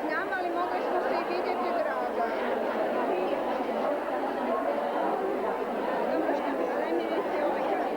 znam, ali mogli smo se i vidjeti draga. Dobro što mi premirite ovaj kraj.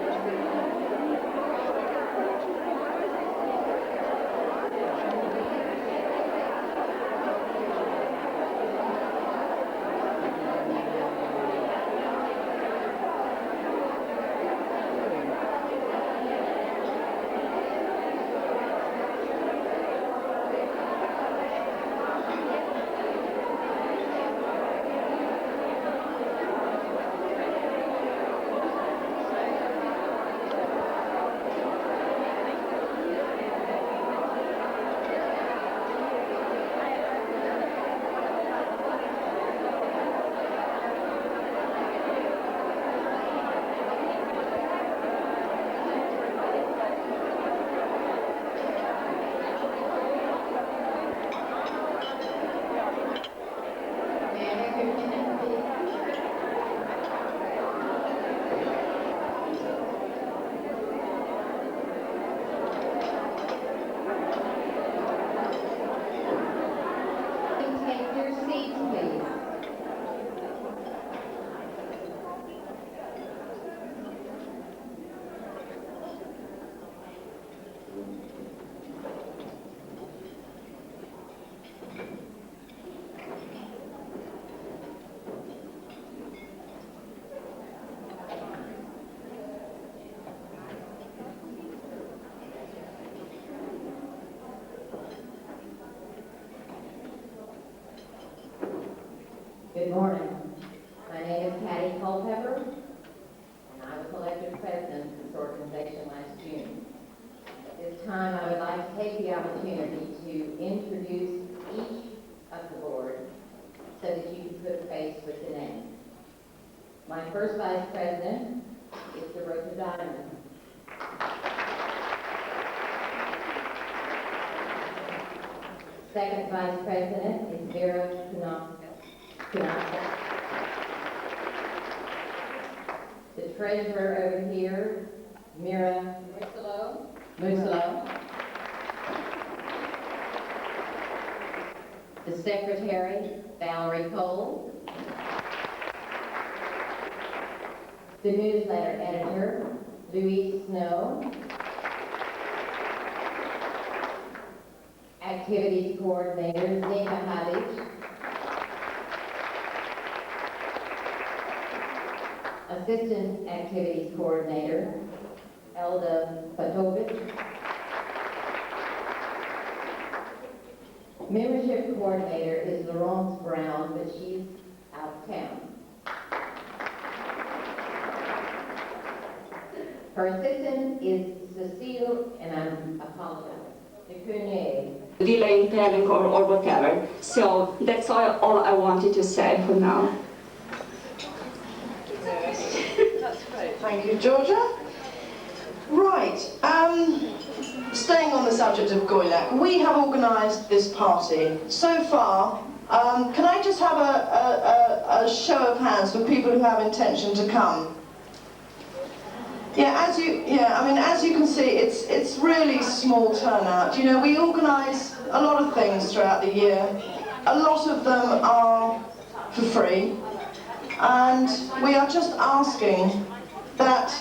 Good morning. My name is Patty Culpepper, and I was elected president of this organization last June. At this time, I would like to take the opportunity to introduce each of the board so that you can put a face with the name. My first vice president is Dorota Diamond. Second vice president is Vera Kunaka. The treasurer over here, Mira Musalo. The secretary, Valerie Cole. The newsletter editor, Louise Snow. Activities coordinator, Zena Hadich. Assistant Activities Coordinator, Elda Patovich. Membership Coordinator is Laurence Brown, but she's out of town. Her assistant is Cecile, and I apologize, DeCunier. Delaying pairing or whatever. So that's all I wanted to say for now. Thank you, Georgia. Right, staying on the subject of Goylak, we have organised this party. So far, can I just have a show of hands for people who have intention to come? Yeah, as you can see, it's really small turnout. You know, we organise a lot of things throughout the year. A lot of them are for free, and we are just asking that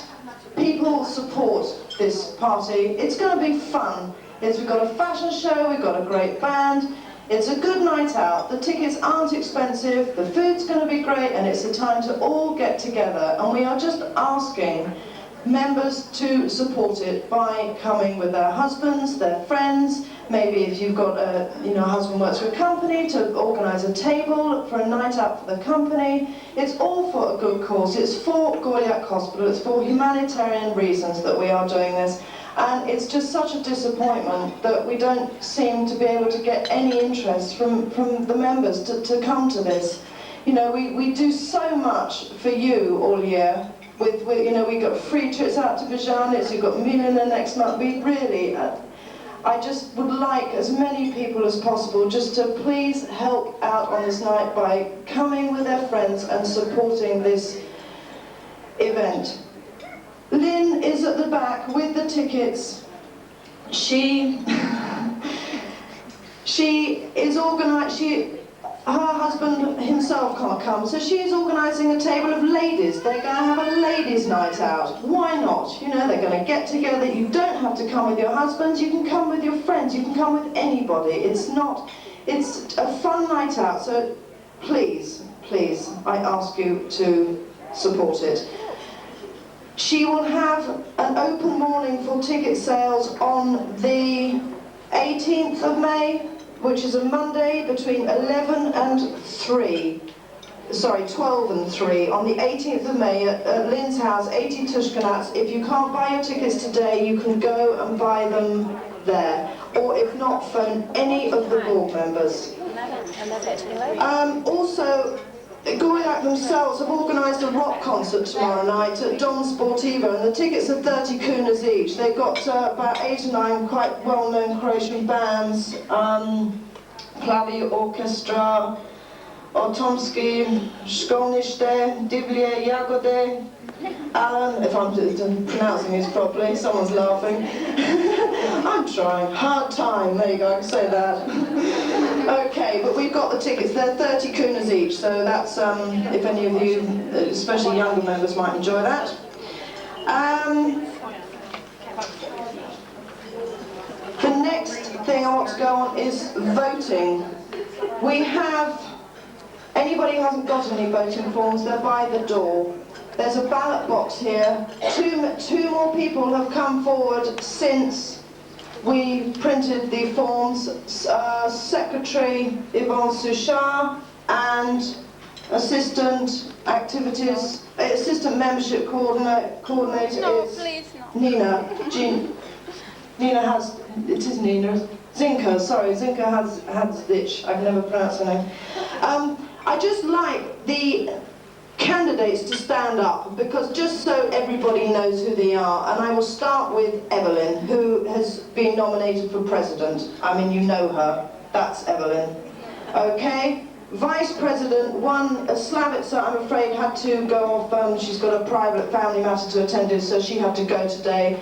people support this party. It's going to be fun. We've got a fashion show, we've got a great band, it's a good night out, the tickets aren't expensive, the food's going to be great, and it's a time to all get together. And we are just asking members to support it by coming with their husbands, their friends, maybe if you've got a husband works for a company, to organise a table for a night out for the company. It's all for a good cause. It's for Goylak Hospital. It's for humanitarian reasons that we are doing this. And it's just such a disappointment that we don't seem to be able to get any interest from the members to come to this. You know, we do so much for you all year. We got free trips out to Bajanic, you've got Milena next month. We really, I just would like as many people as possible just to please help out on this night by coming with their friends and supporting this event. Lynn is at the back with the tickets. She She is her husband himself can't come, so she is organising a table of ladies. They're going to have a ladies' night out. Why not? You know, they're going to get together. You don't have to come with your husbands. You can come with your friends. You can come with anybody. It's a fun night out. So please, please, I ask you to support it. She will have an open morning for ticket sales on the 18th of May, which is a Monday, between 11 and 3. Sorry, 12 and 3, on the 18th of May at Lynn's house, 80 Tushkanats. If you can't buy your tickets today, you can go and buy them there. Or if not, phone any of the board members. Also, Goyak themselves have organised a rock concert tomorrow night at Don Sportivo, and the tickets are 30 kunas each. They've got about 8 or 9 quite well-known Croatian bands, Plavi Orchestra, Otomski, Školnište, Divlje Jagode, Alan, if I'm pronouncing this properly, someone's laughing. I'm trying, hard time, there you go, I can say that. Okay, but we've got the tickets, they're 30 kunas each, so that's, if any of you, especially younger members, might enjoy that. The next thing I want to go on is voting. We have, anybody who hasn't got any voting forms, they're by the door. There's a ballot box here. Two more people have come forward since we printed the forms. Secretary Yvonne Suchard and Assistant Membership Coordinator is Nina. Zinka, sorry, Zinka Hadzich. I've never pronounced her name. I just like the candidates to stand up, because just so everybody knows who they are, and I will start with Evelyn, who has been nominated for president. I mean, you know her, that's Evelyn. Okay, Vice President, Slavica, I'm afraid, had to go off, she's got a private family matter to attend to, so she had to go today.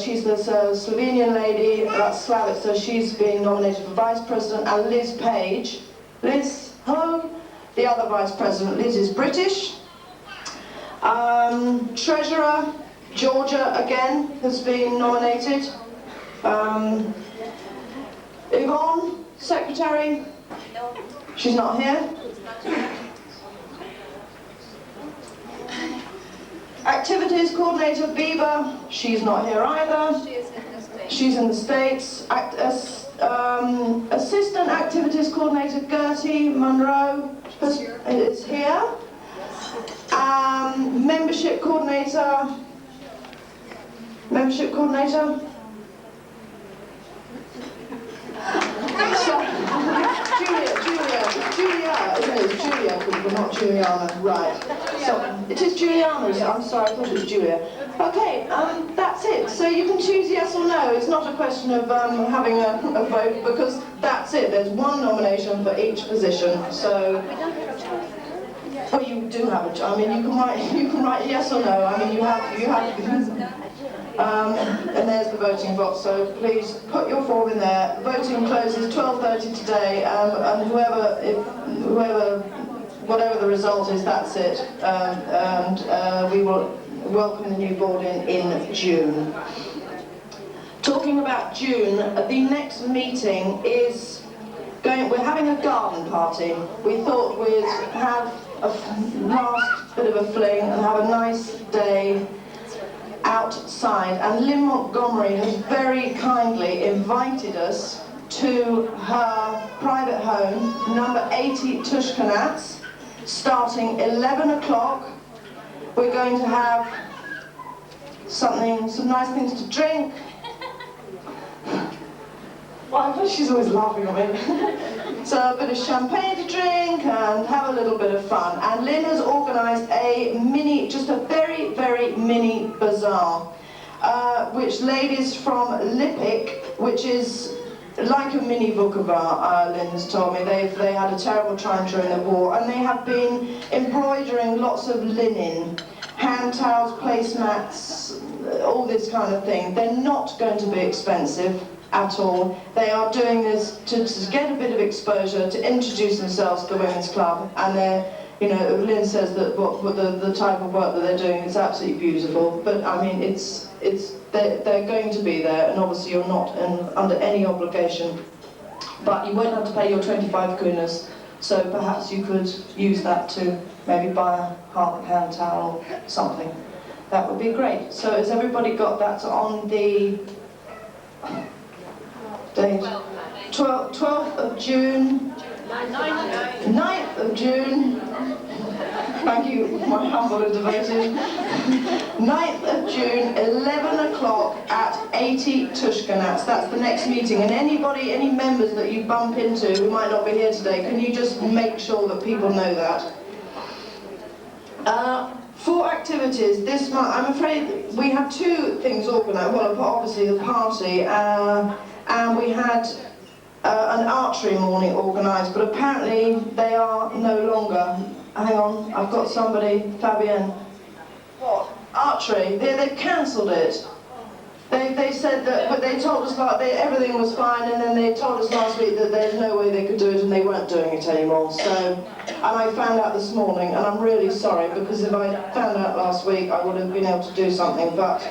She's this Slovenian lady, that's Slavica, she's been nominated for Vice President, and Liz Page. Liz, hello? The other Vice President, Liz, is British. Treasurer, Georgia, again, has been nominated. Yvonne, Secretary? No. She's not here? Activities Coordinator, Bieber, she's not here either. She's in the States. Assistant Activities Coordinator, Gertie Monroe, is here. Membership Coordinator. Julia, but not Juliana, right. So, it is Juliana, is it? I'm sorry, I thought it was Julia. Okay, that's it. So you can choose yes or no. It's not a question of having a vote, because that's it. There's one nomination for each position. So, well, you do have a. I mean, you can write yes or no. I mean, you have. And there's the voting box. So please put your form in there. Voting closes 12:30 today, and whatever the result is, that's it. And we will welcome the new board in June. Talking about June, the next meeting is we're having a garden party. We thought we'd have a last bit of a fling and have a nice day outside, and Lynn Montgomery has very kindly invited us to her private home, number 80 Tushkanats, starting 11 o'clock. We're going to have some nice things to drink. Well, she's always laughing at me. So a bit of champagne to drink and have a little bit of fun. And Lynn has organised just a very, very mini bazaar, which ladies from Lipik, which is like a mini Vukovar, Lynn has told me. They had a terrible time during the war, and they have been embroidering lots of linen, hand towels, placemats, all this kind of thing. They're not going to be expensive. at all. They are doing this to get a bit of exposure, to introduce themselves to the Women's Club, and they're, you know, Lynn says that what the type of work that they're doing is absolutely beautiful, but I mean, they're going to be there, and obviously you're not under any obligation, but you won't have to pay your 25 kunas, so perhaps you could use that to maybe buy a hand towel or something. That would be great. So has everybody got that on the date? 12th of June. 9th of June. Thank you, my humble and devoted. 9th of June, 11 o'clock at 80 Tushkanats. That's the next meeting. And anybody, any members that you bump into who might not be here today, can you just make sure that people know that? 4 activities this month. I'm afraid we have 2 things organised. Well, obviously the party, and we had an archery morning organised, but apparently they are no longer. Hang on, I've got somebody, Fabienne. What? Archery? They've cancelled it. They said that, but they told us that everything was fine, and then they told us last week that there's no way they could do it, and they weren't doing it anymore. So, and I found out this morning, and I'm really sorry, because if I found out last week, I would have been able to do something. But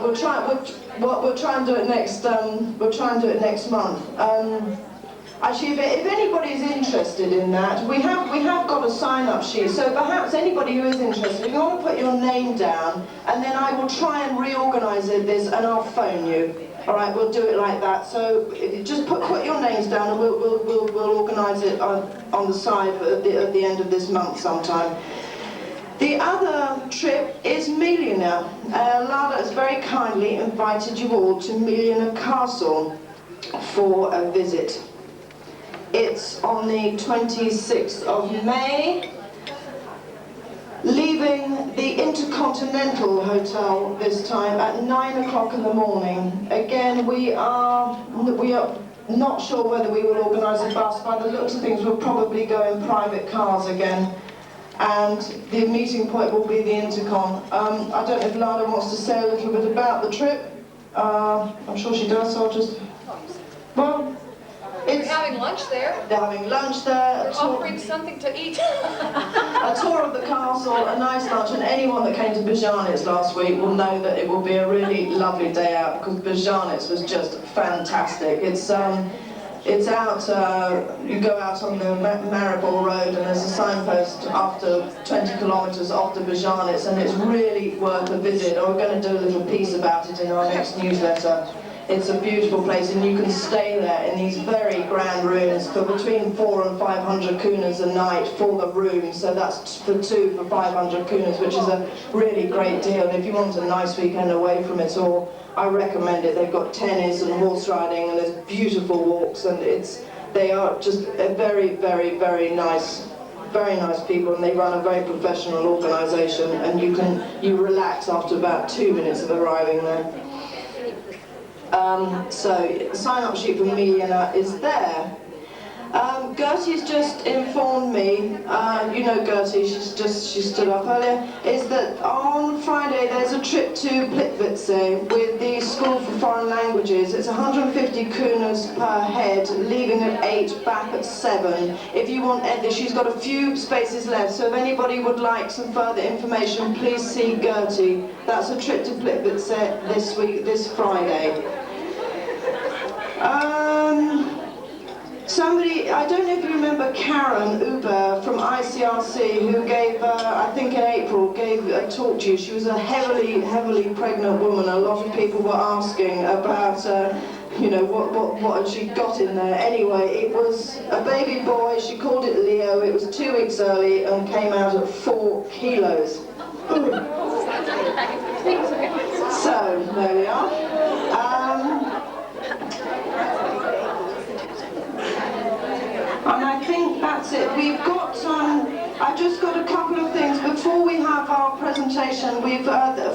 we'll try and do it next. We'll try and do it next month. Actually, if anybody's interested in that, we have got a sign-up sheet. So perhaps anybody who is interested, if you want to put your name down, and then I will try and reorganise this, and I'll phone you. All right, we'll do it like that. So just put your names down, and we'll organise it on the side at the end of this month sometime. The other trip is Millionaire. Lada has very kindly invited you all to Millionaire Castle for a visit. It's on the 26th of May, leaving the Intercontinental Hotel this time at 9 o'clock in the morning. Again, we are not sure whether we will organise a bus. By the looks of things, we'll probably go in private cars again. And the meeting point will be the Intercon. I don't know if Lada wants to say a little bit about the trip. I'm sure she does, so I'll just... Well, We're having lunch there. they're having lunch there. We're offering something to eat. A tour of the castle, a nice lunch, and anyone that came to Bzhanitz last week will know that it will be a really lovely day out, because Bzhanitz was just fantastic. It's out, you go out on the Maribor Road, and there's a signpost after 20 kilometres after Bzhanitz, and it's really worth a visit. We're going to do a little piece about it in our next newsletter. It's a beautiful place, and you can stay there in these very grand rooms for between 400 and 500 kunas a night for the room. So that's for 2 for 500 kunas, which is a really great deal. And if you want a nice weekend away from it all, I recommend it. They've got tennis and horse riding, and there's beautiful walks, and they are just a very, very, very nice people, and they run a very professional organisation, and you relax after about 2 minutes of arriving there. So the sign-up sheet for Milena is there. Gertie's just informed me, you know Gertie, she stood up earlier, is that on Friday there's a trip to Plitvice with the School for Foreign Languages. It's 150 kunas per head, leaving at 8, back at 7. If you want, she's got a few spaces left, so if anybody would like some further information, please see Gertie. That's a trip to Plitvice this Friday. Somebody, I don't know if you remember Karen Uber from ICRC, who gave, I think in April, gave a talk to you. She was a heavily pregnant woman. A lot of people were asking about, you know, what had she got in there. Anyway, it was a baby boy. She called it Leo. It was 2 weeks early and came out at 4 kilos. So, there we are. And I think that's it. We've got, I've just got a couple of things. Before we have our presentation, we've,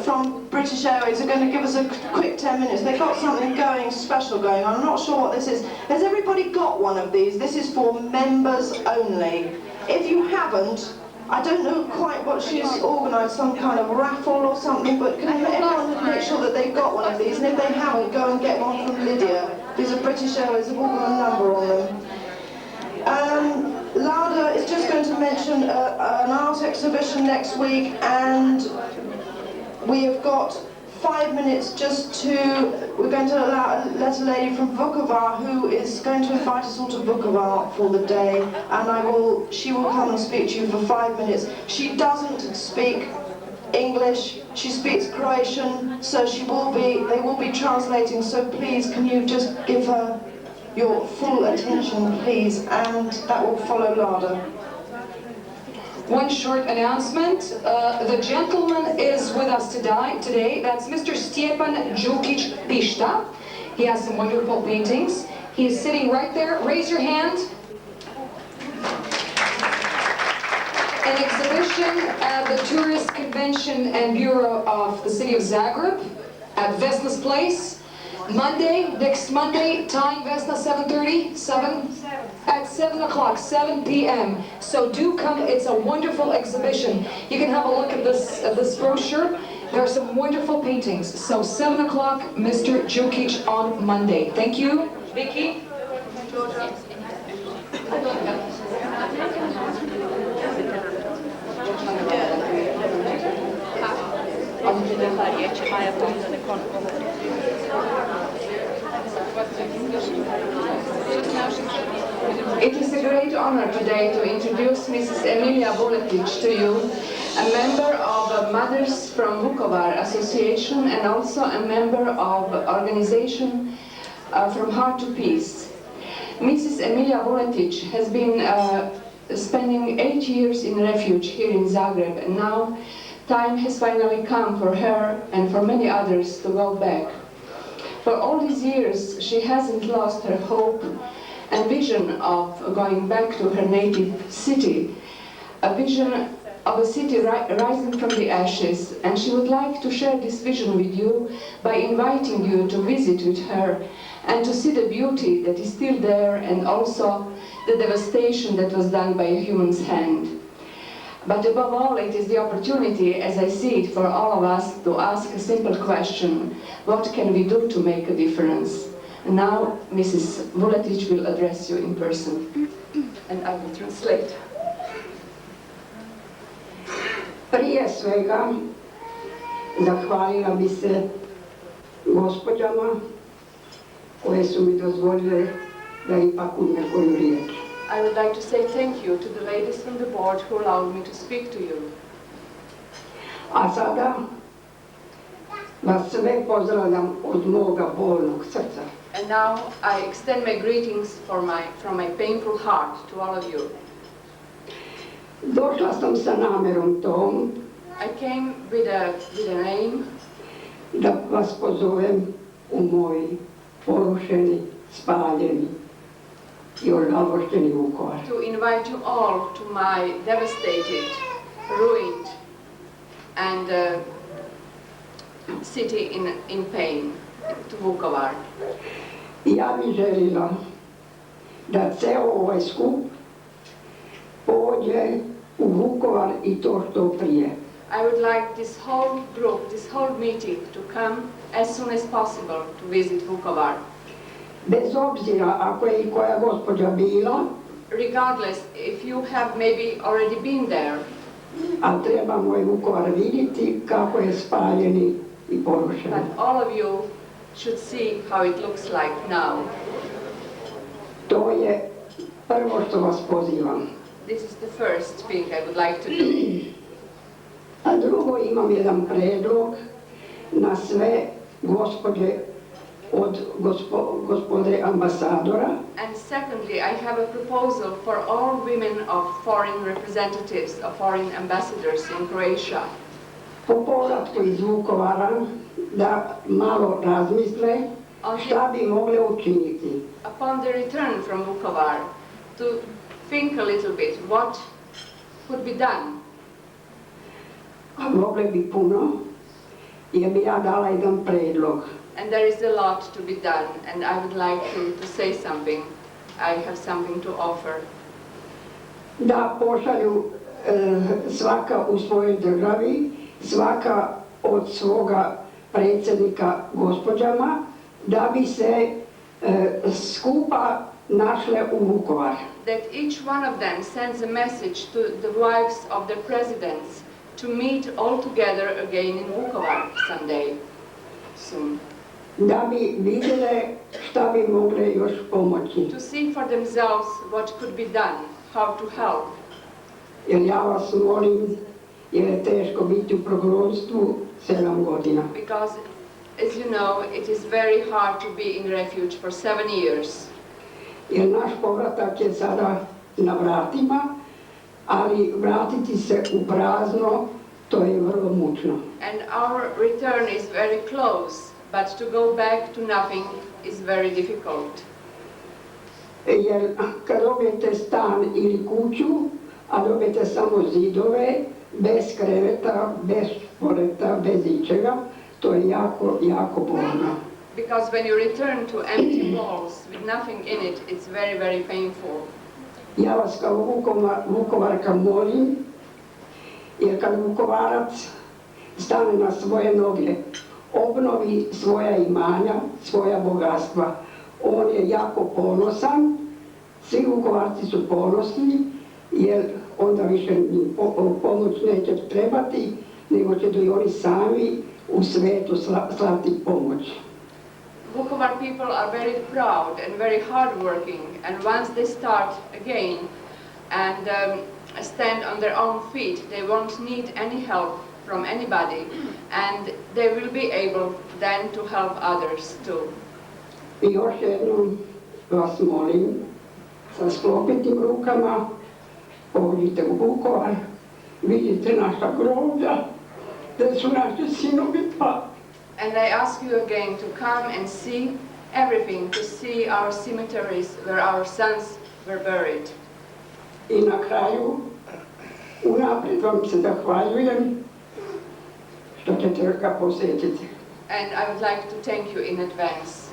from British Airways, are going to give us a quick 10 minutes. They've got something special going on. I'm not sure what this is. Has everybody got one of these? This is for members only. If you haven't, I don't know quite what she's organised, some kind of raffle or something, but can everyone make sure that they've got one of these? And if they haven't, go and get one from Lydia. These are British Airways, they've all got a number on them. Lada is just going to mention an art exhibition next week, and we have got 5 minutes just to, we're going to let a lady from Vukovar who is going to invite us all to Vukovar for the day, and she will come and speak to you for 5 minutes. She doesn't speak English, she speaks Croatian, so they will be translating, so please can you just give her your full attention, please, and that will follow Lada. One short announcement. The gentleman is with us today. That's Mr. Stjepan Đukić Pišta. He has some wonderful paintings. He is sitting right there. Raise your hand. An exhibition at the Tourist Convention and Bureau of the City of Zagreb at Vesna's Place. Next Monday, time Vesna 7:30? 7? At 7 o'clock, 7 p.m. So do come, it's a wonderful exhibition. You can have a look at this brochure. There are some wonderful paintings. So 7 o'clock, Mr. Đukić on Monday. Thank you. Vicky? It is a great honor today to introduce Mrs. Emilia Vuletić to you, a member of Mothers from Vukovar Association and also a member of organization From Heart to Peace. Mrs. Emilia Vuletić has been spending 8 years in refuge here in Zagreb, and now time has finally come for her and for many others to go back. For all these years, she hasn't lost her hope and vision of going back to her native city, a vision of a city rising from the ashes, and she would like to share this vision with you by inviting you to visit with her and to see the beauty that is still there and also the devastation that was done by a human's hand. But above all, it is the opportunity, as I see it, for all of us to ask a simple question: what can we do to make a difference? And now Mrs. Vuletić will address you in person, and I will translate. Prije svega, zahvalila bi se gospođama koje su mi dozvolile da ipak uzmem koju riječ. I would like to say thank you to the ladies from the board who allowed me to speak to you. A sada vas sve pozdravljam od moga bolnog srca. And now I extend my greetings from my painful heart to all of you. Došla sam sa namerom tom I came with an aim da vas pozovem u moj porušeni, spaljeni i ožalošćeni Vukovar. to invite you all to my devastated, ruined, and city in pain, to Vukovar. Ja bih želila da ceo ovaj skup pođe u Vukovar i to što prije. I would like this whole group, this whole meeting to come as soon as possible to visit Vukovar. Bez obzira ako je i koja gospođa bila, Regardless if you have maybe already been there, a treba moj Vukovar vidjeti kako je spaljeni i porušen. but all of you should see how it looks like now. To je prvo što vas pozivam. This is the first thing I would like to do. A drugo, imam jedan predlog na sve gospođe od gospode ambasadora. And secondly, I have a proposal for all women of foreign representatives, of foreign ambassadors in Croatia. Po povratku iz Vukovara da malo razmisle šta bi mogle učiniti. Upon the return from Vukovar, to think a little bit what could be done. A mogle bi puno, jer bi ja dala jedan predlog. And there is a lot to be done, and I would like to say something. I have something to offer. Da pošalju svaka u svojoj državi, svaka od svoga predsjednika gospođama, da bi se skupa našle u Vukovar. That each one of them sends a message to the wives of their presidents to meet all together again in Vukovar someday, soon. Da bi vidjele šta bi mogle još pomoći. To see for themselves what could be done, how to help. Jer ja vas molim, jer je teško biti u progonstvu 7 godina. Because, as you know, it is very hard to be in refuge for 7 years. Jer naš povratak je sada na vratima, ali vratiti se u prazno, to je vrlo mučno. And our return is very close, but to go back to nothing is very difficult. Jer kad dobijete stan ili kuću, a dobijete samo zidove, bez kreveta, bez poleta, bez ičega, to je jako, jako bolno. Because when you return to empty walls with nothing in it, it's very, very painful. Ja vas kao Vukovarka molim, jer kad Vukovarac stane na svoje noge, obnovi svoja imanja, svoja bogatstva, on je jako ponosan, svi Vukovarci su ponosni, jer onda više pomoć neće trebati, nego će i oni sami u svetu slati pomoć. Vukovar people are very proud and very hardworking, and once they start again and stand on their own feet, they won't need any help from anybody, and they will be able then to help others too. I još jednom vas molim, sa sklopitim rukama, pođite u Vukovar, vidite naša groblja, da su naši sinovi pali. And I ask you again to come and see everything, to see our cemeteries where our sons were buried. I na kraju, unaprijed vam se zahvaljujem što ćete ga posjetiti. And I would like to thank you in advance.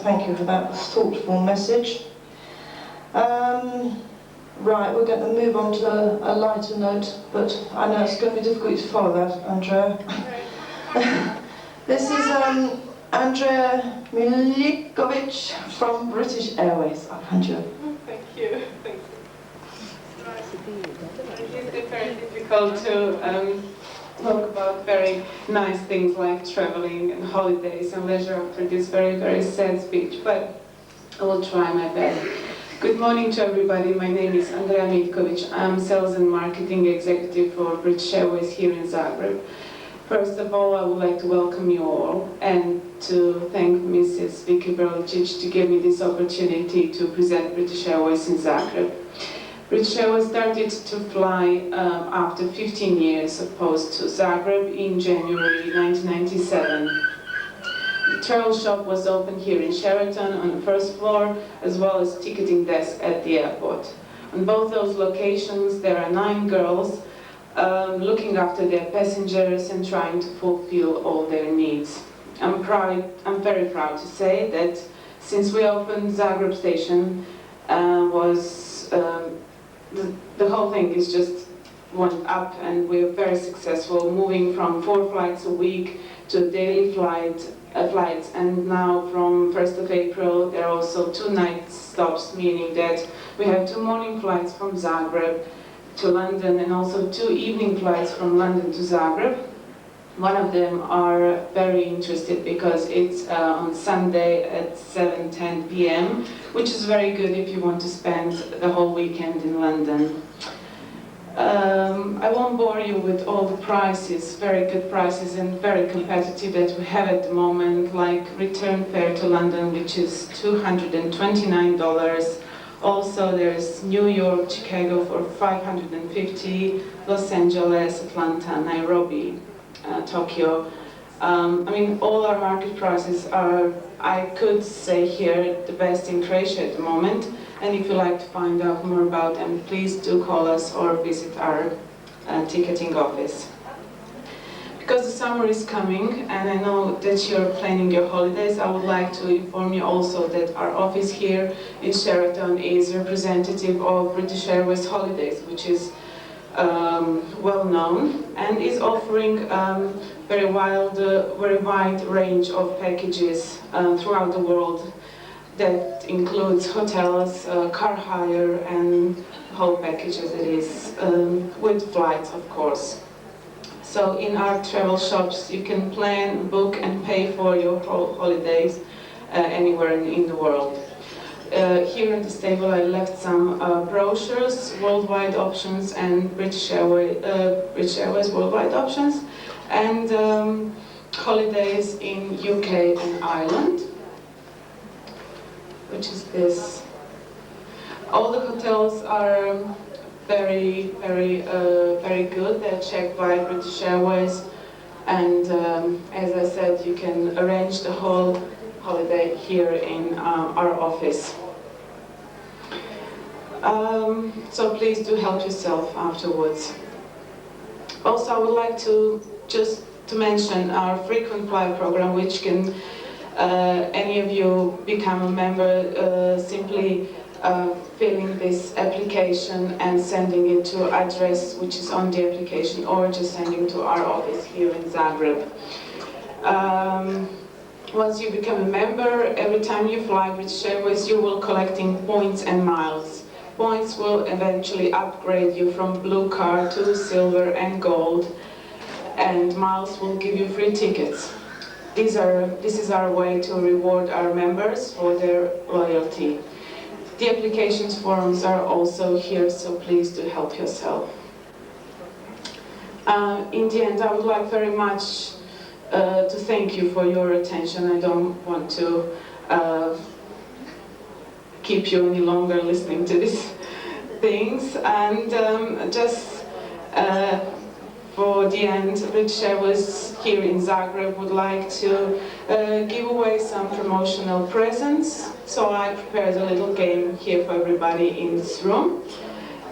Thank you for that thoughtful message. Right, we're going to move on to a lighter note, but I know it's going to be difficult to follow that, Andrea. This is Andrea Milikovic from British Airways. I'll hand you over. Thank you. Thank you. It is very difficult to talk about very nice things like traveling and holidays and leisure after this very, very sad speech, but I will try my best. Good morning to everybody. My name is Andrea Milikovic. I'm Sales and Marketing Executive for British Airways here in Zagreb. First of all, I would like to welcome you all and to thank Mrs. Vicky Berlicic to give me this opportunity to present British Airways in Zagreb. British Airways started to fly after 15 years opposed to Zagreb in January 1997. The travel shop was opened here in Sheraton on the first floor, as well as ticketing desk at the airport. On both those locations there are 9 girls looking after their passengers and trying to fulfill all their needs. I'm very proud to say that since we opened Zagreb station the whole thing is just went up, and we're very successful, moving from 4 flights a week to a daily flights, and now from 1st of April there are also 2 night stops, meaning that we have 2 morning flights from Zagreb to London and also 2 evening flights from London to Zagreb. One of them are very interested because it's on Sunday at 7:10 p.m., which is very good if you want to spend the whole weekend in London. I won't bore you with all the prices, very good prices and very competitive that we have at the moment, like return fare to London, which is $229. Also there's New York, Chicago for $550, Los Angeles, Atlanta, Nairobi, Tokyo. I mean, all our market prices are, I could say here, the best in Croatia at the moment. And if you'd like to find out more about them, please do call us or visit our ticketing office. Because the summer is coming, and I know that you're planning your holidays, I would like to inform you also that our office here in Sheraton is representative of British Airways Holidays, which is well known and is offering very wide range of packages throughout the world that includes hotels, car hire, and whole packages it is, with flights, of course. So in our travel shops, you can plan, book, and pay for your holidays anywhere in the world. Here in this table, I left some brochures, worldwide options, and British Airways worldwide options, and holidays in UK and Ireland, which is this. All the hotels are very good. They're checked by British Airways, and as I said, you can arrange the whole holiday here in our office. So please do help yourself afterwards. Also, I would like to just mention our frequent flyer program, which can any of you become a member simply filling this application and sending it to address which is on the application, or just sending to our office here in Zagreb. Once you become a member, every time you fly British Airways, you will collecting points and miles. Points will eventually upgrade you from blue card to silver and gold, and miles will give you free tickets. This is our way to reward our members for their loyalty. The applications forms are also here, so please do help yourself. In the end, I would like very much to thank you for your attention. I don't want to keep you any longer listening to these things, and just for the end, British Airways here in Zagreb would like to give away some promotional presents. So I prepared a little game here for everybody in this room.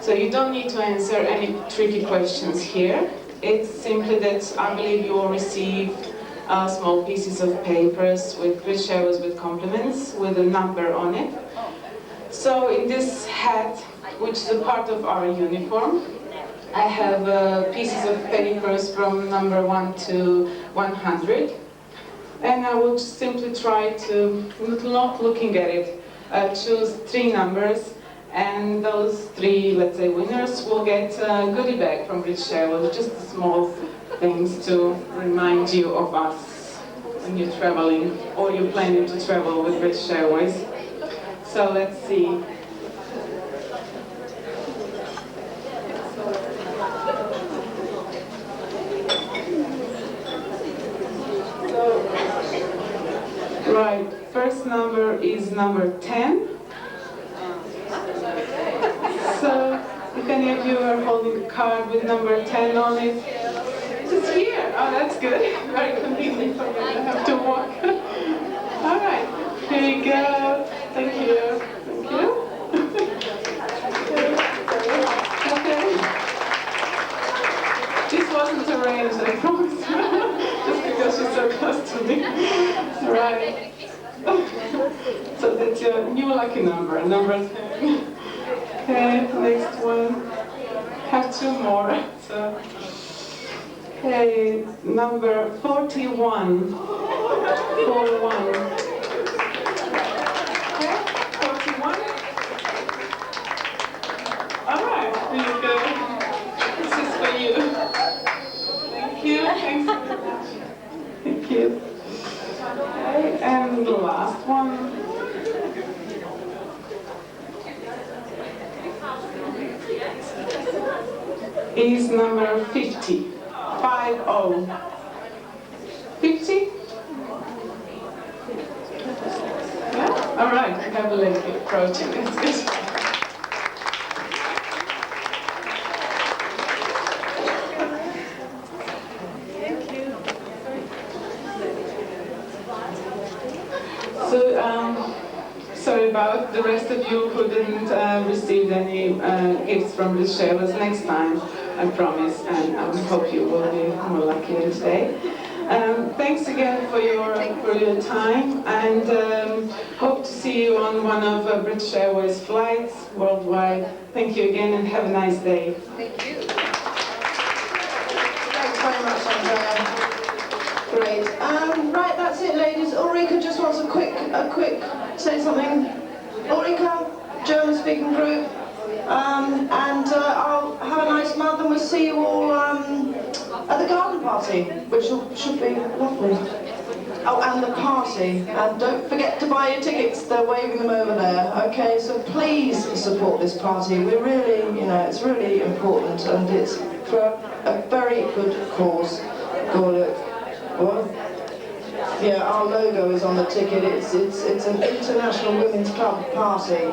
So you don't need to answer any tricky questions here. It's simply that I believe you will receive small pieces of papers with British Airways with compliments with a number on it. So in this hat, which is a part of our uniform, I have pieces of papers from number 1 to 100, and I will simply try to, not looking at it, choose 3 numbers, and those 3, let's say, winners will get a goodie bag from British Airways, just small things to remind you of us when you're traveling or you're planning to travel with British Airways. So let's see. Right, first number is number 10. So, if any of you are holding a card with number 10 on it, it's here. Oh, that's good. Very convenient for me to have to walk. All right, here you go. Thank you. Thank you. Okay. This wasn't arranged, I promise. Just because she's so close to me. Right. So that's your new lucky number, number 10. Okay, next one. Have 2 more. So, okay, number 41. 41. Okay, 41. All right, here you go. This is for you. Thank you. Thanks very much. Thank you. Okay, and the last one. Is number 50. 50. 50? Yeah? All right, I have a lady approaching. That's good. So, sorry about the rest of you who didn't receive any gifts from the sharers next time, I promise, and I hope you will be more lucky today. Thanks again for your time, and hope to see you on one of British Airways flights worldwide. Thank you again, and have a nice day. Thank you. Thanks very much, Andrea. Great. Right, that's it, ladies. Ulrika just wants a quick, say something. Ulrika, German-speaking group. And I'll have a nice month, and we'll see you all at the garden party, which should be lovely. Oh, and the party. And don't forget to buy your tickets. They're waving them over there. Okay, so please support this party. We're really, it's really important, and it's for a very good cause. What? Yeah, our logo is on the ticket. It's an International Women's Club party.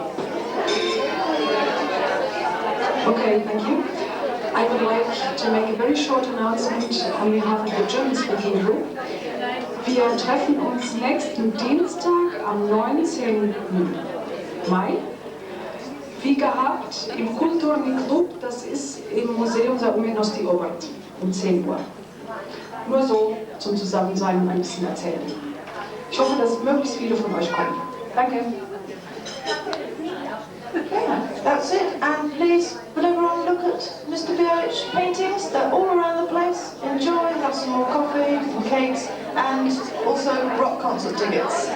Okay, thank you. I would like to make a very short announcement on behalf of the German-speaking group. Wir treffen uns nächsten Dienstag am 19. Mai. Wie gehabt, im Kulturellen Club, das ist im Museum der Umenosti Obert um 10 Uhr. Nur so zum Zusammensein und ein bisschen erzählen. Ich hoffe, dass möglichst viele von euch kommen. Danke. That's it, and please, will everyone look at Mr. BH paintings? They're all around the place. Enjoy, have some more coffee, some cakes, and also rock concert tickets.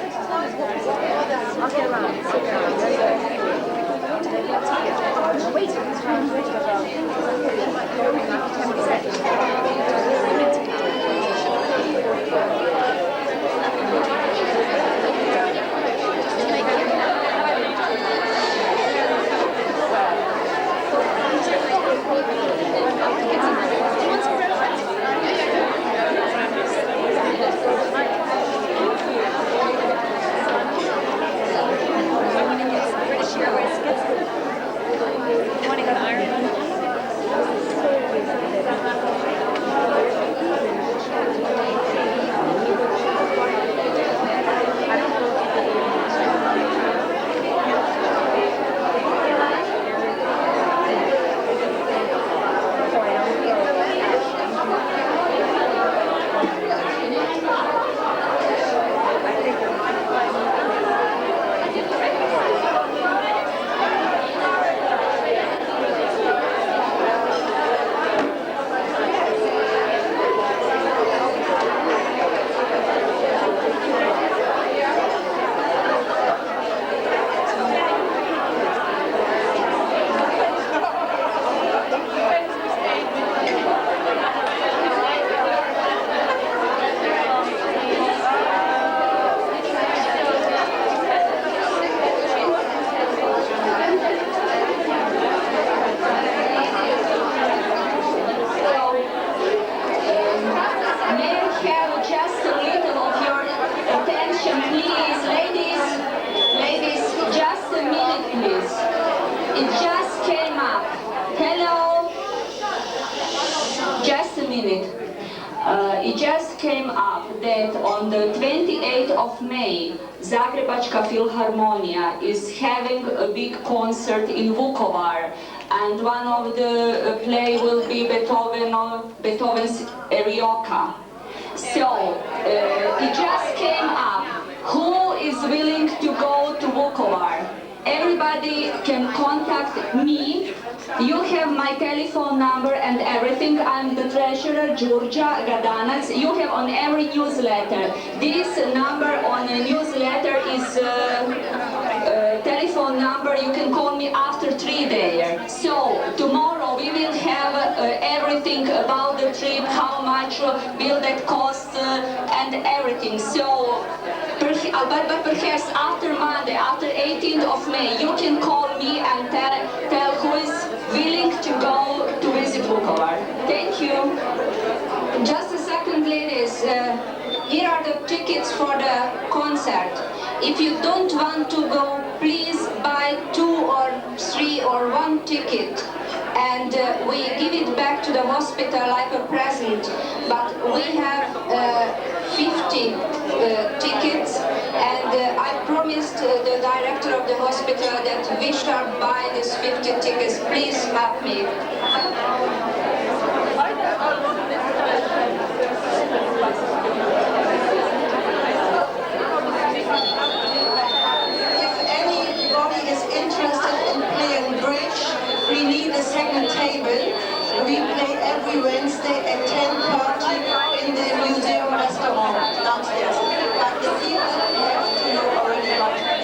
It just came up that on the 28th of May, Zagrebačka Philharmonia is having a big concert in Vukovar, and one of the play will be Beethoven's Erioka. So it just came up. Who is willing to go to Vukovar? Everybody can contact me. You have my telephone number and everything. I'm the treasurer, Georgia Gadanac. You have on every newsletter. This number on a newsletter is telephone number. You can call me after 3 days. So tomorrow we will have everything about the trip, how much will that cost, and everything. So, but perhaps after Monday, after 18th of May, you can call me and tell who is willing to go to visit Vukovar. Thank you. Just a second, ladies. Here are the tickets for the concert. If you don't want to go, please buy 2 or 3 or 1 ticket, and we give it back to the hospital like a present. But we have 50 tickets, and I promise promised the director of the hospital that we shall buy these 50 tickets. Please help me. If anybody is interested in playing bridge, we need a second table. We play every Wednesday at 10:30 in the museum restaurant downstairs. But this evening you have to know already about the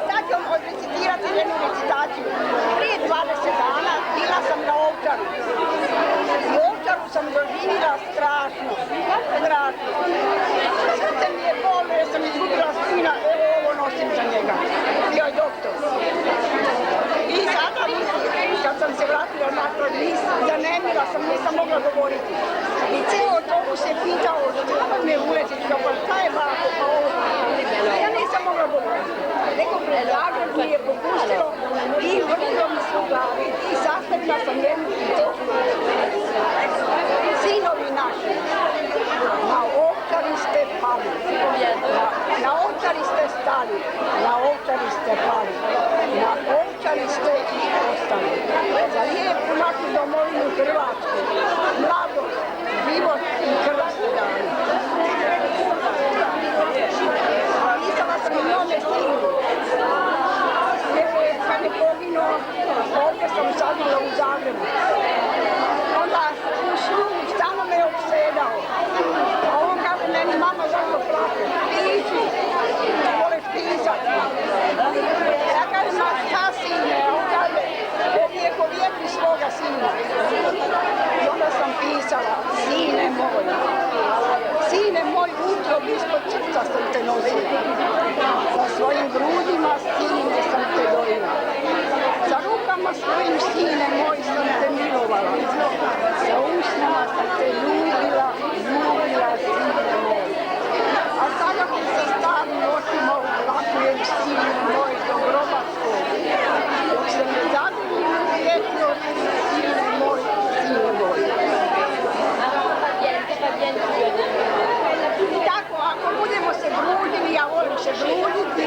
Sad ću vam recitirati jednu recitaciju. Prije 20 dana bila sam na Ovčaru. I Ovčaru sam doživjela strašno, strašno. Srce mi je bolno jer sam izgubila sina, evo ovo nosim za njega. Bio je doktor. I sada kad sam se vratila natrag, zanemila sam, nisam mogla govoriti. I cijelo autobus se pitao, što me uletiš, pa šta je bako, pa ovo. Ja nisam mogla govoriti. Neko predlagao mi je popustilo i vrlo mi se u glavi. I sastavila sam jednu pitanju. Sinovi naši, na Ovčari ste pali, na Ovčari ste stali, na Ovčari ste pali, na Ovčari ste i ostali. Za lijepu našu domovinu Hrvatsku, mladost, život i krv ste dali. Pisala sam i mome sinu. Kad je poginuo, ovdje sam sadila u Zagrebu. Onda u snu stalno me opsedao. A on kaže meni, mama, zašto plače? Piši, voleš pisati. Ja kažem, ma šta sine? On kaže, povijeko vjetri svoga sina. I onda sam pisala, sine moj, utrob ispod srca sam te nosila. Sa svojim grudima sine sam te dojila. Sa rukama svojim sine moj sam te milovala. Sa usnama sam te ljubila sine moj. A sada ti sa starim očima uplakujem sine moj do groba svoj. Dok se ne zagrlim u vjetnost, sine moj. I tako, ako budemo se grudili, ja volim se gruditi,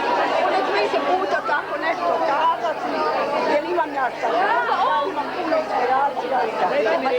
onda 30 puta tako nešto kazati, jer imam ja šta, imam puno inspiracija i tako. Imam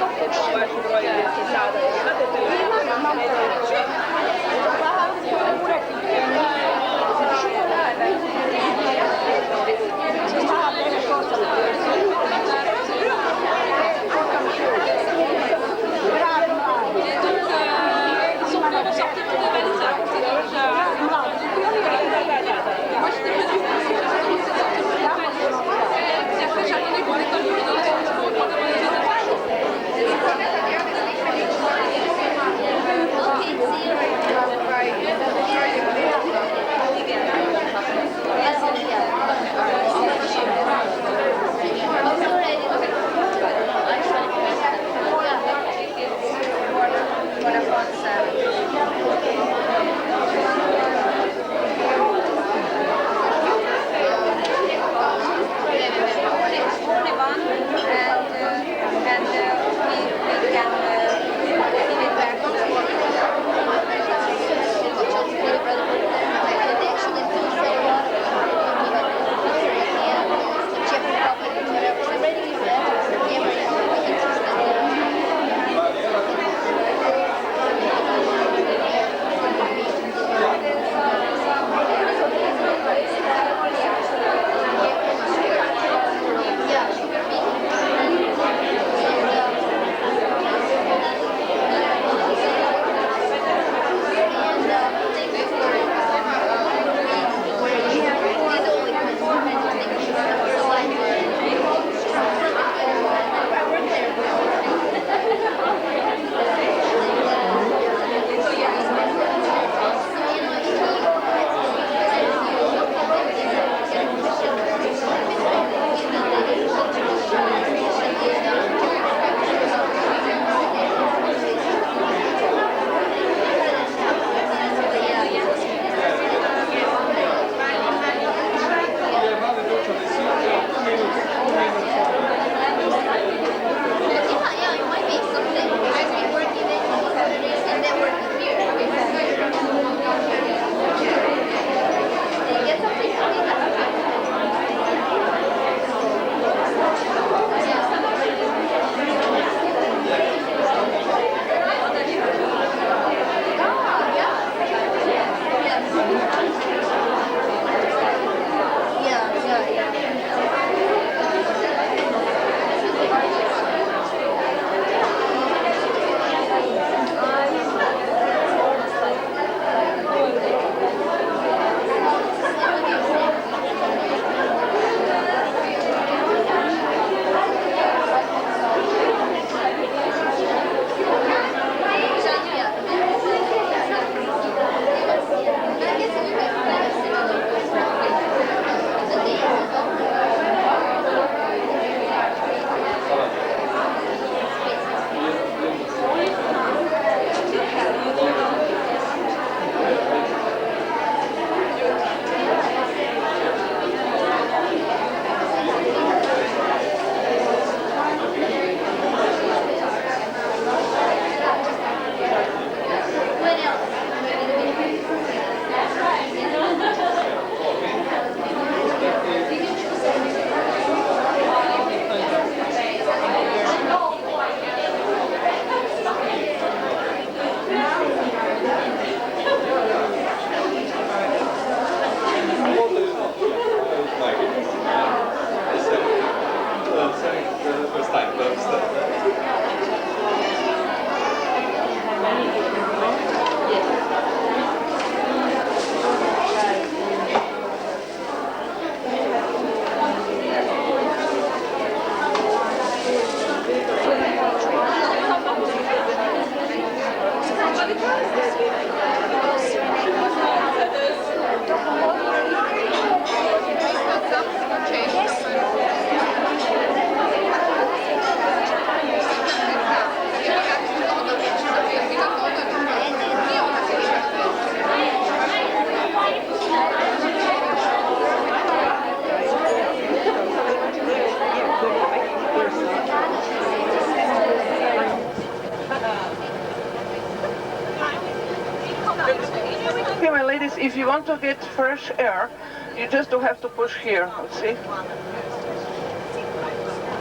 Okay, my ladies, if you want to get fresh air, you just do have to push here, see?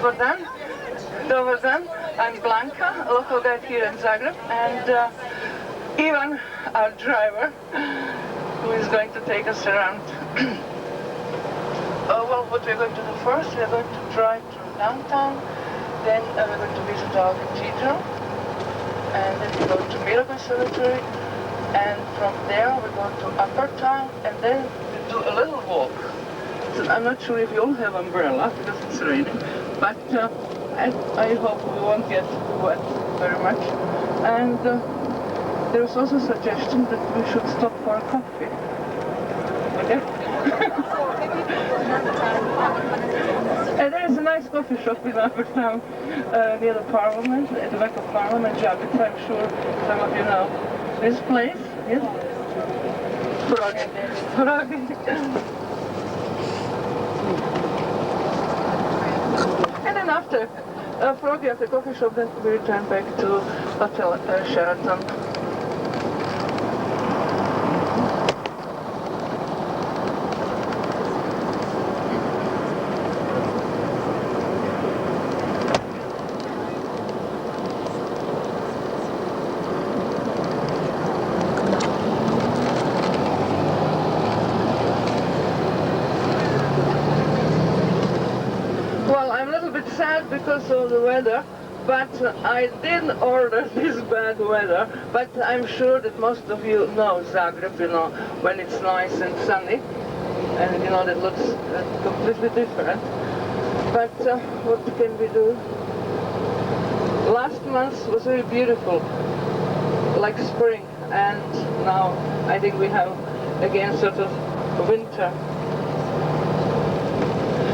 But then, over then, I'm Blanca, a local guide here in Zagreb, and Ivan, our driver, who is going to take us around. Well, what we're going to do first, we're going to drive through downtown, then we're going to visit our cathedral, and then we go to Miracle Cemetery, and from there we go to Upper Town, and then we do a little walk. So I'm not sure if you all have umbrella because it's raining, but I hope we won't get wet very much. And there was also a suggestion that we should stop for a coffee. Okay? And there is a nice coffee shop in Upper Town near the Parliament, at the back of Parliament, Javits, I'm sure some of you know. This place, yes? Froggy. And then after Froggy, after coffee shop, then we return back to Hotel Sheraton. Because of the weather, but I didn't order this bad weather, but I'm sure that most of you know Zagreb, you know, when it's nice and sunny, and you know that looks completely different. But what can we do? Last month was very beautiful, like spring, and now I think we have again sort of winter.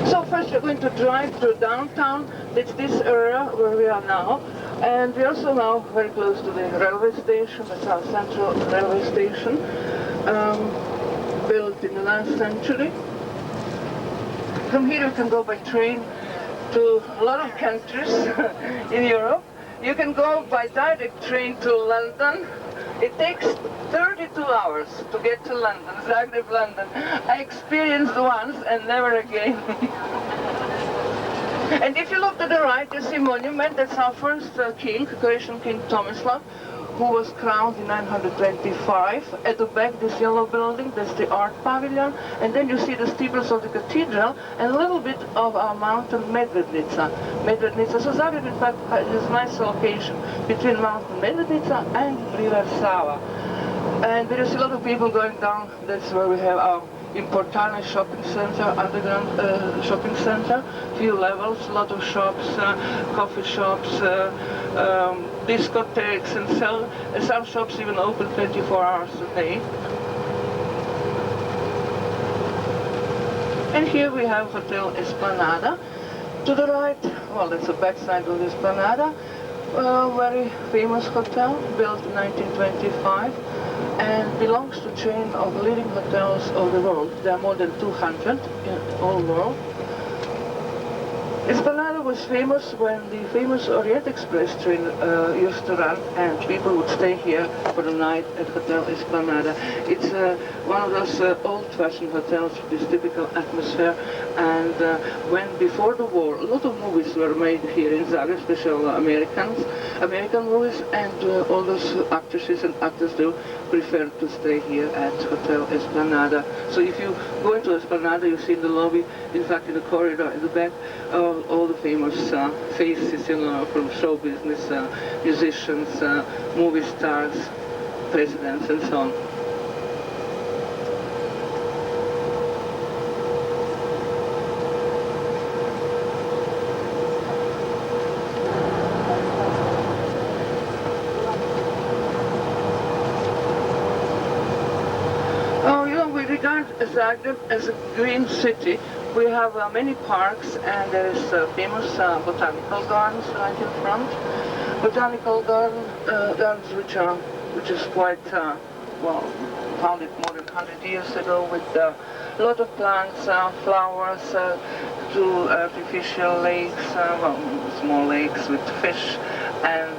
So first we're going to drive through downtown. It's this area where we are now. And we're also now very close to the railway station. That's our central railway station, built in the last century. From here you can go by train to a lot of countries in Europe. You can go by direct train to London. It takes 32 hours to get to London, Zagreb, London. I experienced once and never again. And if you look to the right, you see a monument. That's our first king, Croatian King Tomislav, who was crowned in 925. At the back, this yellow building, that's the art pavilion. And then you see the steeples of the cathedral and a little bit of our mountain Medvednica. So Zagreb, in fact, is a nice location between mountain Medvednica and river Sava. And there is a lot of people going down. That's where we have our Importane shopping center, underground shopping center, few levels, a lot of shops, coffee shops, discotheques, and some shops even open 24 hours a day. And here we have Hotel Esplanada. To the right, well, that's the backside of the Esplanada, very famous hotel, built in 1925. And belongs to a chain of leading hotels of the world. There are more than 200 in the whole world. Esplanada was famous when the famous Orient Express train used to run, and people would stay here for the night at Hotel Esplanada. It's one of those old-fashioned hotels with this typical atmosphere. And when before the war, a lot of movies were made here in Zagreb, especially American movies, and all those actresses and actors do prefer to stay here at Hotel Esplanada. So if you go into Esplanada, you see in the lobby, in fact in the corridor in the back, all the famous faces, you know, from show business, musicians, movie stars, presidents, and so on. Zagreb as a green city. We have many parks, and there is famous botanical gardens right in front. Botanical gardens which is quite well, founded more than 100 years ago, with a lot of plants, flowers, two artificial lakes, well, small lakes with fish, and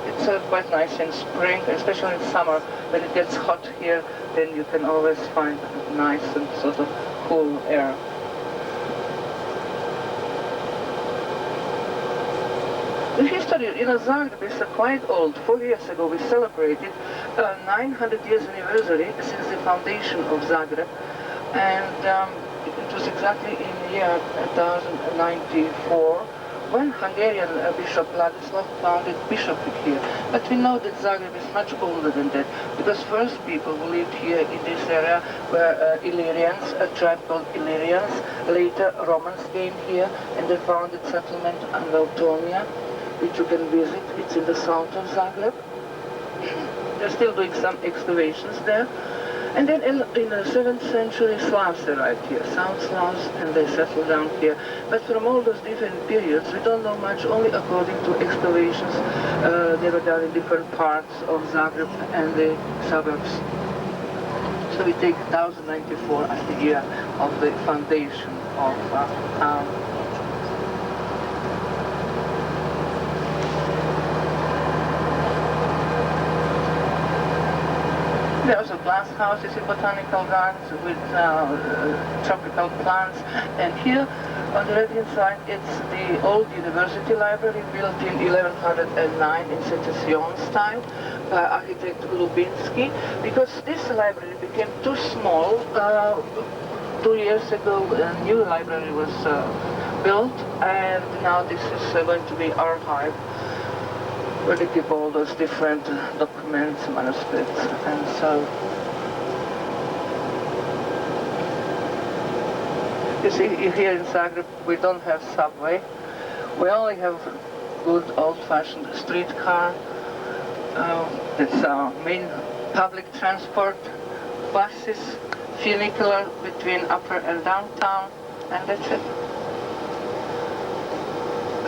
it's quite nice in spring, especially in summer. When it gets hot here, then you can always find nice and sort of cool air. The history in Zagreb is quite old. 4 years ago we celebrated 900 years anniversary since the foundation of Zagreb, and it was exactly in the year 1094 when Hungarian Bishop Ladislav founded bishopric here. But we know that Zagreb is much older than that, because first people who lived here in this area were Illyrians, a tribe called Illyrians. Later Romans came here and they founded settlement in Valtonia, which you can visit. It's in the south of Zagreb. They're still doing some excavations there. And then in the 7th century, Slavs arrived here, South Slavs, and they settled down here. But from all those different periods, we don't know much, only according to excavations they were done in different parts of Zagreb and the suburbs. So we take 1094 as the year of the foundation of town. There are also glass houses in botanical gardens with tropical plants, and here on the right-hand side it's the old university library built in 1109 in Secession style by architect Lubinsky, because this library became too small. 2 years ago a new library was built, and now this is going to be archived, where they keep all those different documents, manuscripts, and so. You see, here in Zagreb we don't have subway. We only have good old-fashioned streetcar. That's our main public transport. Buses, funicular between upper and downtown, and that's it.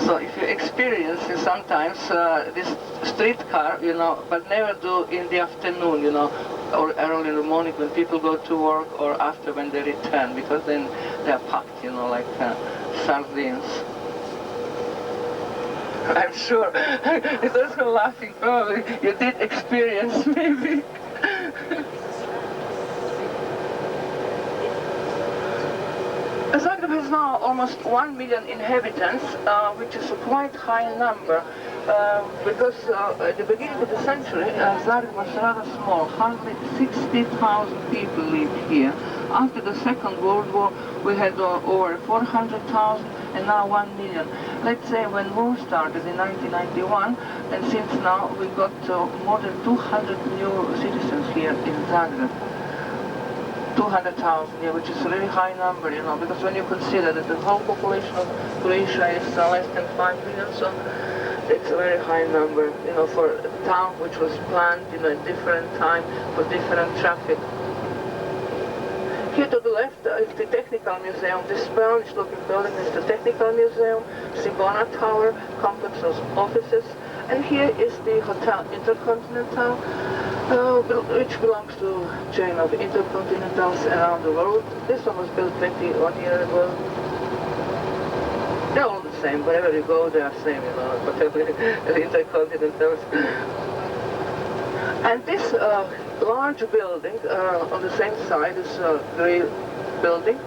So if you experience sometimes this streetcar, you know, but never do in the afternoon, you know, or early in the morning when people go to work, or after when they return, because then they're packed, you know, like sardines. I'm sure. Those who are laughing, probably you did experience, maybe. Zagreb has now almost 1 million inhabitants, which is a quite high number, because at the beginning of the century, Zagreb was rather small. Hardly 60,000 people lived here. After the Second World War, we had over 400,000, and now 1 million. Let's say when war started in 1991, and since now we got more than 200 new citizens here in Zagreb. 200,000, yeah, which is a really high number, you know, because when you consider that the whole population of Croatia is less than 5 million, so it's a very high number, you know, for a town which was planned, you know, at different time for different traffic. Here to the left is the Technical Museum. This brownish-looking building is the Technical Museum, Sibona Tower, complex of offices, and here is the Hotel Intercontinental, which belongs to a chain of intercontinentals around the world. This one was built 21 years ago. They're all the same. Wherever you go, they are the same, you know, whatever intercontinentals. And this large building on the same side is a grey building.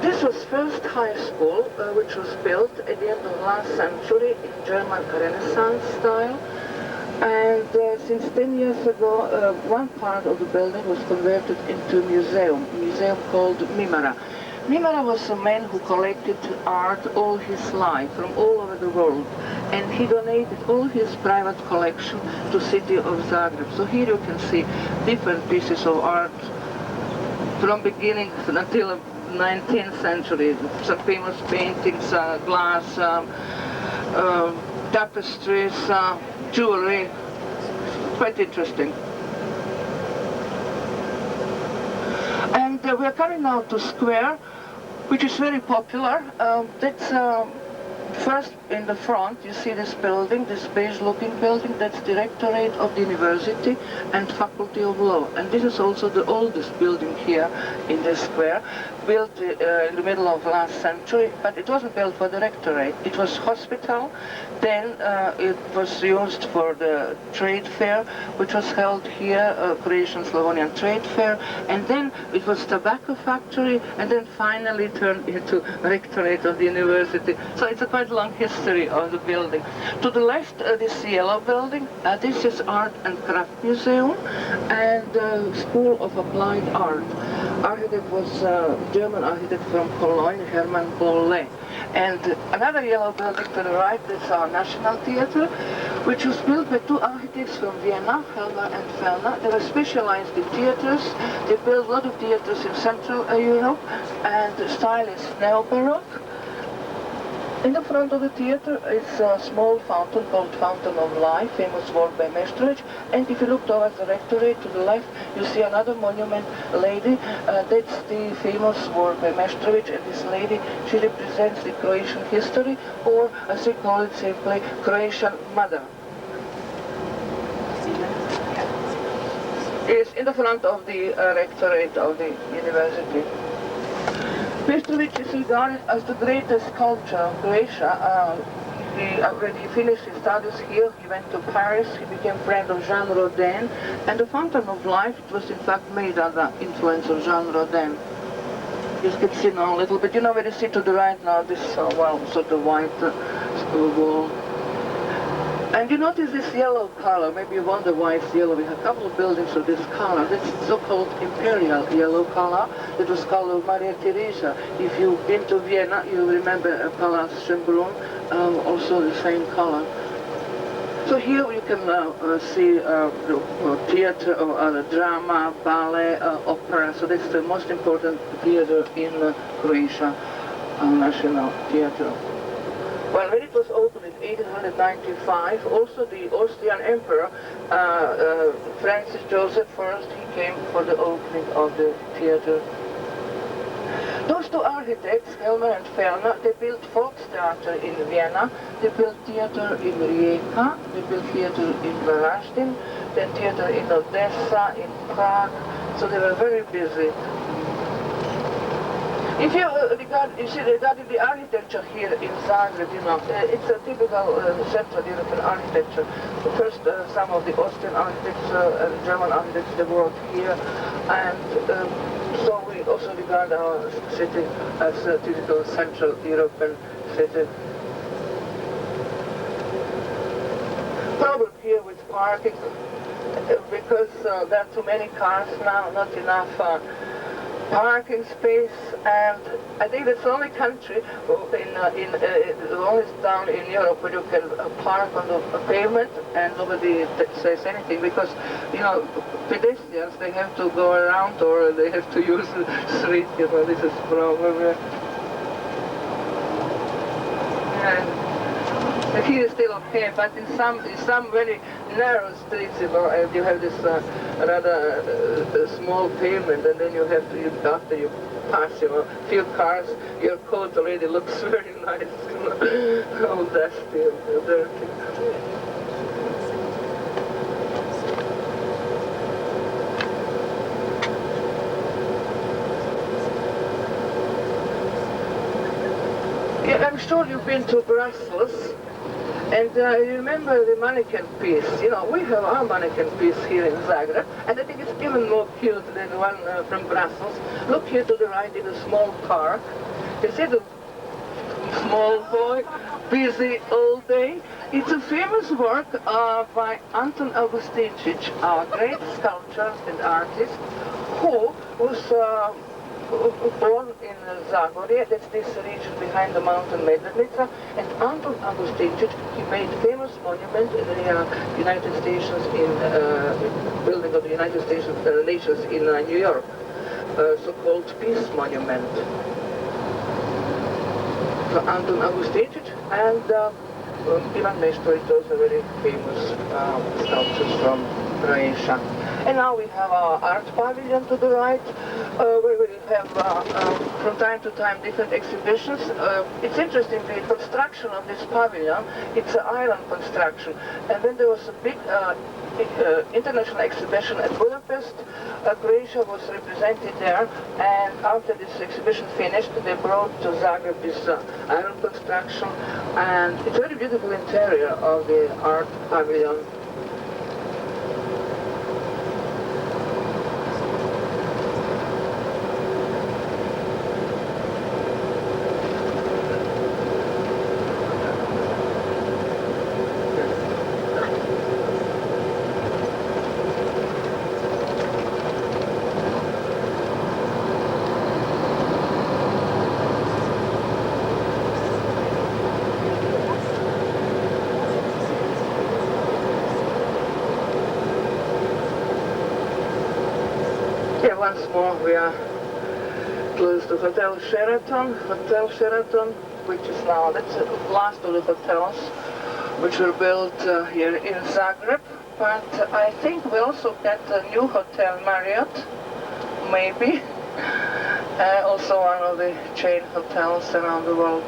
This was first high school, which was built at the end of last century in German Renaissance style. And since 10 years ago, one part of the building was converted into a museum called Mimara. Mimara was a man who collected art all his life from all over the world, and he donated all his private collection to the city of Zagreb. So here you can see different pieces of art from beginning until the 19th century. Some famous paintings, glass, tapestries, jewelry, quite interesting. And we are coming now to Square, which is very popular. That's first in the front, you see this building, this beige-looking building. That's Directorate of the University and Faculty of Law. And this is also the oldest building here in the square, built in the middle of last century, but it wasn't built for the rectorate. It was hospital, then it was used for the trade fair, which was held here, Croatian-Slavonian Trade Fair, and then it was tobacco factory, and then finally turned into rectorate of the university. So it's a quite long history of the building. To the left, this yellow building, this is Art and Craft Museum and School of Applied Art. Architect was German architect from Cologne, Hermann Bolle. And another yellow building to the right, that's our National Theatre, which was built by two architects from Vienna, Helmer and Fellner. They were specialized in theaters. They built a lot of theaters in Central Europe, and the style is neo-baroque. In the front of the theatre is a small fountain called Fountain of Life, famous work by Meštrović. And if you look towards the rectorate to the left, you see another monument lady. That's the famous work by Meštrović, and this lady, she represents the Croatian history, or as we call it simply, Croatian mother. Is in the front of the rectorate of the university. Meštrović is regarded as the greatest sculptor of Croatia. When he finished his studies here, he went to Paris, he became friend of Jean Rodin, and the Fountain of Life, it was in fact made under influence of Jean Rodin. You can see now a little bit, you know where you see to the right now, this, well, sort of white wall. And you notice this yellow color, maybe you wonder why it's yellow. We have a couple of buildings of this color. That's so-called imperial yellow color. It was called Maria Theresa. If you've been to Vienna, you remember Palace Schönbrunn, also the same color. So here you can see theater, or drama, ballet, opera. So that's the most important theater in Croatia, National Theater. Well, when it was opened in 1895, also the Austrian Emperor, Francis Joseph I, he came for the opening of the theater. Those two architects, Helmer and Fellner, they built Volkstheater in Vienna, they built theater in Rijeka, they built theater in Varaždin, then theater in Odessa, in Prague, so they were very busy. If you regarding the architecture here in Zagreb, you know, it's a typical Central European architecture. First, some of the Austrian architects and German architects, they worked here, and so we also regard our city as a typical Central European city. Problem here with parking, because there are too many cars now, not enough parking space, and I think it's the only country, the only town in Europe where you can park on the pavement and nobody says anything, because, you know, pedestrians, they have to go around or they have to use the street, you know, this is problem. And here is still okay, but in some very narrow streets, you know, and you have this rather small pavement, and then you have to, after you pass, you know, few cars, your coat already looks very nice, you know, all dusty and dirty. Yeah, I'm sure you've been to Brussels. And you remember the mannequin piece. You know, we have our mannequin piece here in Zagreb, and I think it's even more cute than the one from Brussels. Look here to the right in a small park. You see the small boy, busy all day? It's a famous work by Anton Augustinčić, our great sculptor and artist, who was born in Zagorje, that's this region behind the mountain Medvednica, and Anton Augustinčić, he made famous monument in the United Stations, in building of the United Nations in New York, so-called Peace Monument. So Anton Augustinčić and Ivan Meštrović, those are very famous sculptures from Croatia. And now we have our art pavilion to the right, where we have from time to time different exhibitions. It's interesting, the construction of this pavilion, it's an island construction. And then there was a big international exhibition at Budapest. Croatia was represented there, and after this exhibition finished, they brought to Zagreb this island construction, and it's a very beautiful interior of the art pavilion. Once more we are close to Hotel Sheraton, which is now, that's the last of the hotels which were built here in Zagreb. But I think we also get a new hotel, Marriott, maybe, also one of the chain hotels around the world.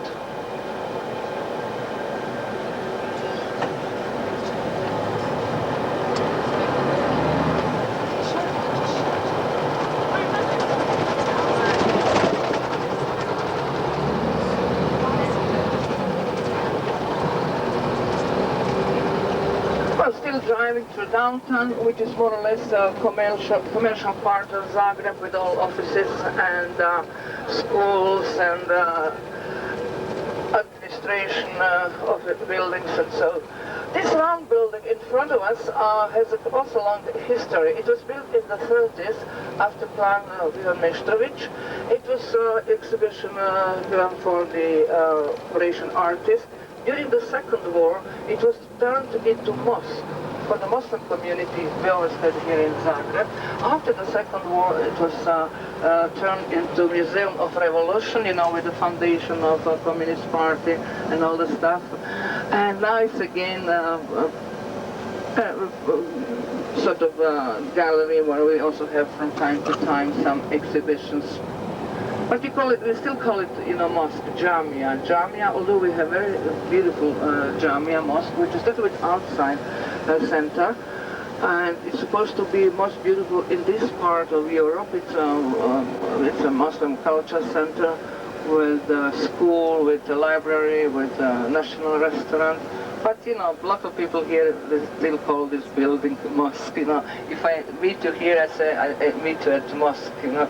Driving through downtown, which is more or less a commercial part of Zagreb with all offices and schools and administration of the buildings and so. This round building in front of us has also a long history. It was built in the 30s after plan of Ivan Meštrović. It was exhibition done for the Croatian artists. During the Second War, it was turned into mosque for the Muslim community we always had here in Zagreb. After the Second War, it was turned into Museum of Revolution, you know, with the foundation of the Communist Party and all the stuff. And now it's again sort of a gallery where we also have from time to time some exhibitions. But we still call it, you know, mosque, Jamia, although we have very beautiful Jamia mosque, which is little bit outside the center. And it's supposed to be most beautiful in this part of Europe. It's a Muslim culture center with a school, with a library, with a national restaurant. But, you know, local people here, they still call this building mosque, you know. If I meet you here, I say I meet you at the mosque, you know.